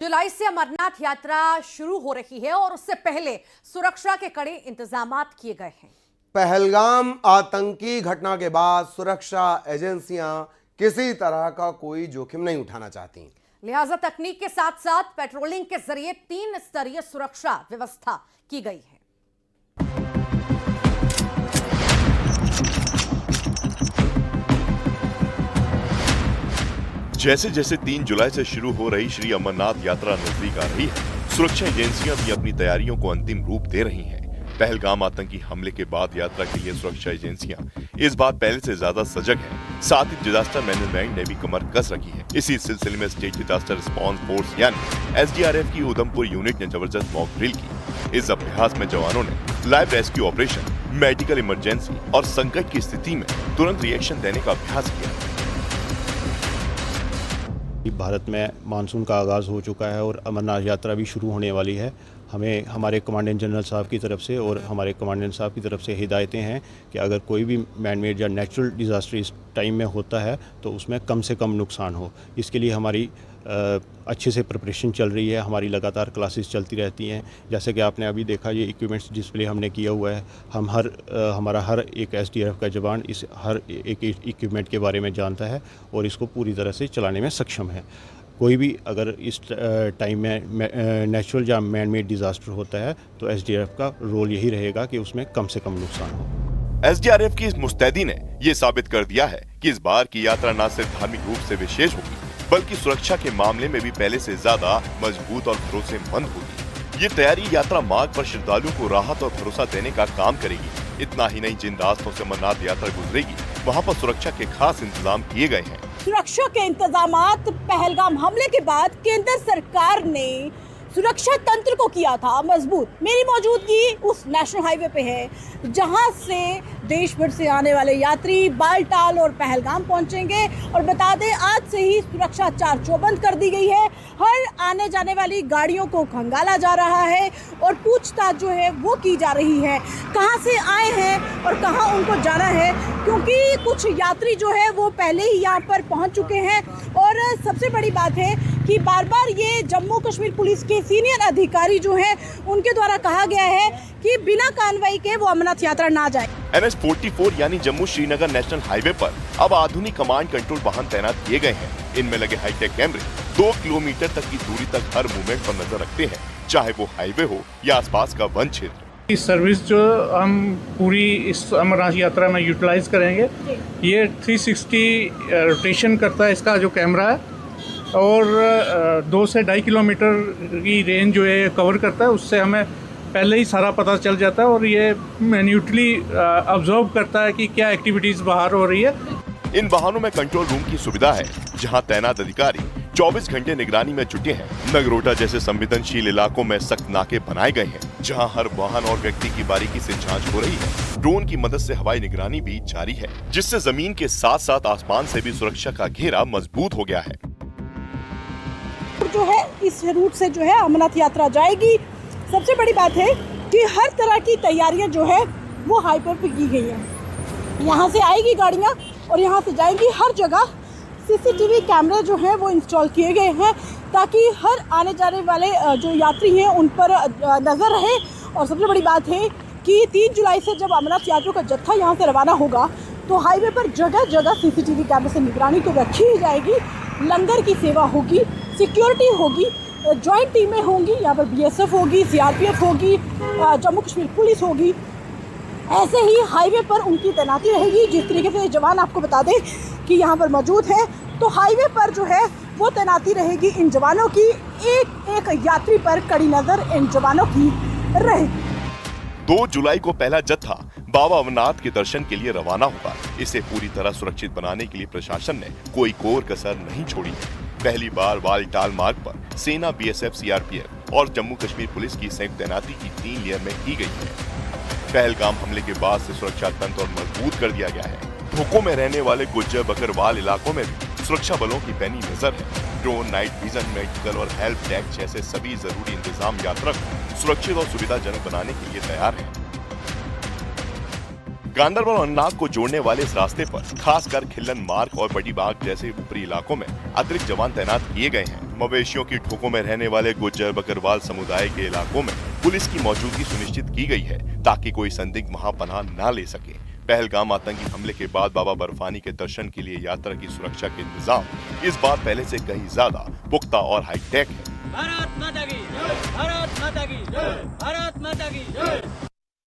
जुलाई से अमरनाथ यात्रा शुरू हो रही है और उससे पहले सुरक्षा के कड़े इंतजामात किए गए हैं। पहलगाम आतंकी घटना के बाद सुरक्षा एजेंसियां किसी तरह का कोई जोखिम नहीं उठाना चाहती, लिहाजा तकनीक के साथ साथ पेट्रोलिंग के जरिए 3 स्तरीय सुरक्षा व्यवस्था की गई है। जैसे जैसे 3 जुलाई से शुरू हो रही श्री अमरनाथ यात्रा नजदीक आ रही है, सुरक्षा एजेंसियां भी अपनी तैयारियों को अंतिम रूप दे रही हैं। पहलगाम आतंकी हमले के बाद यात्रा के लिए सुरक्षा एजेंसियां इस बार पहले से ज्यादा सजग हैं। साथ ही डिजास्टर मैनेजमेंट ने भी कमर कस रखी है। इसी सिलसिले में स्टेट डिजास्टर रिस्पांस फोर्स यानी SDRF की उधमपुर यूनिट ने जबरदस्त मॉक ड्रिल की। इस अभ्यास में जवानों ने live rescue operation, medical emergency और संकट की स्थिति में तुरंत रिएक्शन देने का अभ्यास किया। भारत में मानसून का आगाज़ हो चुका है और अमरनाथ यात्रा भी शुरू होने वाली है। हमें हमारे कमांडेंट जनरल साहब की तरफ से और हमारे कमांडेंट साहब की तरफ से हिदायतें हैं कि अगर कोई भी मैन मेड या नेचुरल डिज़ास्टर इस टाइम में होता है तो उसमें कम से कम नुकसान हो। इसके लिए हमारी अच्छे से प्रिपरेशन चल रही है। हमारी लगातार क्लासेस चलती रहती हैं। जैसे कि आपने अभी देखा, ये इक्विपमेंट्स डिस्प्ले हमने किया हुआ है। हम हमारा हर एक SDRF का जवान इस हर एक इक्विपमेंट के बारे में जानता है और इसको पूरी तरह से चलाने में सक्षम है। कोई भी अगर इस टाइम में नेचुरल या मैन मेड डिज़ास्टर होता है तो SDRF का रोल यही रहेगा कि उसमें कम से कम नुकसान हो। SDRF की इस मुस्तैदी ने ये साबित कर दिया है कि इस बार की यात्रा न सिर्फ धार्मिक रूप से विशेष होगी, बल्कि सुरक्षा के मामले में भी पहले से ज्यादा मजबूत और भरोसेमंद होगी। ये तैयारी यात्रा मार्ग पर श्रद्धालुओं को राहत और भरोसा देने का काम करेगी। इतना ही नहीं, जिन रास्तों से अमरनाथ यात्रा गुजरेगी वहाँ पर सुरक्षा के खास इंतजाम किए गए हैं। सुरक्षा के इंतजामात पहलगाम हमले के बाद केंद्र सरकार ने सुरक्षा तंत्र को किया था मजबूत। मेरी मौजूदगी उस नेशनल हाईवे पे है जहां से देश भर से आने वाले यात्री बालटाल और पहलगाम पहुंचेंगे। और बता दें, आज से ही सुरक्षा चार चौबंद कर दी गई है। हर आने जाने वाली गाड़ियों को खंगाला जा रहा है और पूछताछ जो है वो की जा रही है, कहां से आए हैं और कहां उनको जाना है, क्योंकि कुछ यात्री जो है वो पहले ही यहाँ पर पहुँच चुके हैं। और सबसे बड़ी बात है कि बार बार ये जम्मू कश्मीर पुलिस के सीनियर अधिकारी जो हैं उनके द्वारा कहा गया है कि बिना कार्रवाई के वो अमरनाथ यात्रा ना जाए। NH 44 यानी जम्मू श्रीनगर नेशनल हाईवे पर अब आधुनिक कमांड कंट्रोल वाहन तैनात किए गए हैं। इनमें लगे हाईटेक कैमरे 2 किलोमीटर तक की दूरी तक हर मूवमेंट पर नजर रखते हैं, चाहे वो हाईवे हो या आसपास का वन क्षेत्र। इस सर्विस जो हम पूरी इस अमरनाथ यात्रा में यूटिलाइज करेंगे, ये 360 रोटेशन करता है इसका जो कैमरा है और 2 से 2.5 किलोमीटर की रेंज जो है कवर करता है। उससे हमें पहले ही सारा पता चल जाता है और ये मैन्युअली ऑब्जर्व करता है कि क्या एक्टिविटीज़ बाहर हो रही है। इन वाहनों में कंट्रोल रूम की सुविधा है, जहां तैनात अधिकारी 24 घंटे निगरानी में जुटे हैं। नगरोटा जैसे संवेदनशील इलाकों में सख्त नाके बनाए गए हैं, जहां हर वाहन और व्यक्ति की बारीकी से जांच हो रही है। ड्रोन की मदद से हवाई निगरानी भी जारी है, जिससे जमीन के साथ साथ आसमान से भी सुरक्षा का घेरा मजबूत हो गया है। जो है इस रूट से जो है अमरनाथ यात्रा जाएगी। सबसे बड़ी बात है कि हर तरह की तैयारियां जो है वो हाईवे पे की गई है। यहाँ से आएगी गाड़ियाँ और यहाँ से जाएंगी। हर जगह CCTV कैमरे जो हैं वो इंस्टॉल किए गए हैं ताकि हर आने जाने वाले जो यात्री हैं उन पर नज़र रहे। और सबसे बड़ी बात है कि 3 जुलाई से जब अमरनाथ यात्रियों का जत्था यहाँ से रवाना होगा तो हाईवे पर जगह जगह CCTV कैमरे से निगरानी तो रखी ही जाएगी। लंगर की सेवा होगी, सिक्योरिटी होगी, जॉइंट टीमें होंगी, यहाँ पर BSF होगी, CRPF होगी, जम्मू कश्मीर पुलिस होगी। ऐसे ही हाईवे पर उनकी तैनाती रहेगी। जिस तरीके से जवान आपको बता दें कि यहाँ पर मौजूद है, तो हाईवे पर जो है वो तैनाती रहेगी इन जवानों की। एक एक यात्री पर कड़ी नजर इन जवानों की रहेगी। 2 जुलाई को पहला जत्था बाबा अमरनाथ के दर्शन के लिए रवाना होगा। इसे पूरी तरह सुरक्षित बनाने के लिए प्रशासन ने कोई कोर कसर नहीं छोड़ी है। पहली बार बालटाल मार्ग पर सेना, BSF, CRPF और जम्मू कश्मीर पुलिस की संयुक्त तैनाती की 3 लेयर में की गई है। पहलगाम हमले के बाद से सुरक्षा तंत्र और मजबूत कर दिया गया है। भूखों में रहने वाले गुज्जर बकरवाल इलाकों में भी सुरक्षा बलों की पैनी नजर है। ड्रोन, नाइट विजन, मेडिकल और हेल्प डेस्क जैसे सभी जरूरी इंतजाम यात्रा को सुरक्षित और सुविधाजनक बनाने के लिए तैयार है। गांधरबल और अन्नाग को जोड़ने वाले इस रास्ते पर खासकर खिल्लन मार्ग और बड़ी बाग जैसे ऊपरी इलाकों में अतिरिक्त जवान तैनात किए गए हैं। मवेशियों की ठोकों में रहने वाले गुज्जर बकरवाल समुदाय के इलाकों में पुलिस की मौजूदगी सुनिश्चित की गई है ताकि कोई संदिग्ध वहां पनाह न ले सके। पहलगाम आतंकी हमले के बाद बाबा बर्फानी के दर्शन के लिए यात्रा की सुरक्षा के इंतजाम इस बार पहले से कहीं ज्यादा पुख्ता और हाईटेक है। भारत माता की जय, भारत माता की जय, भारत माता की जय।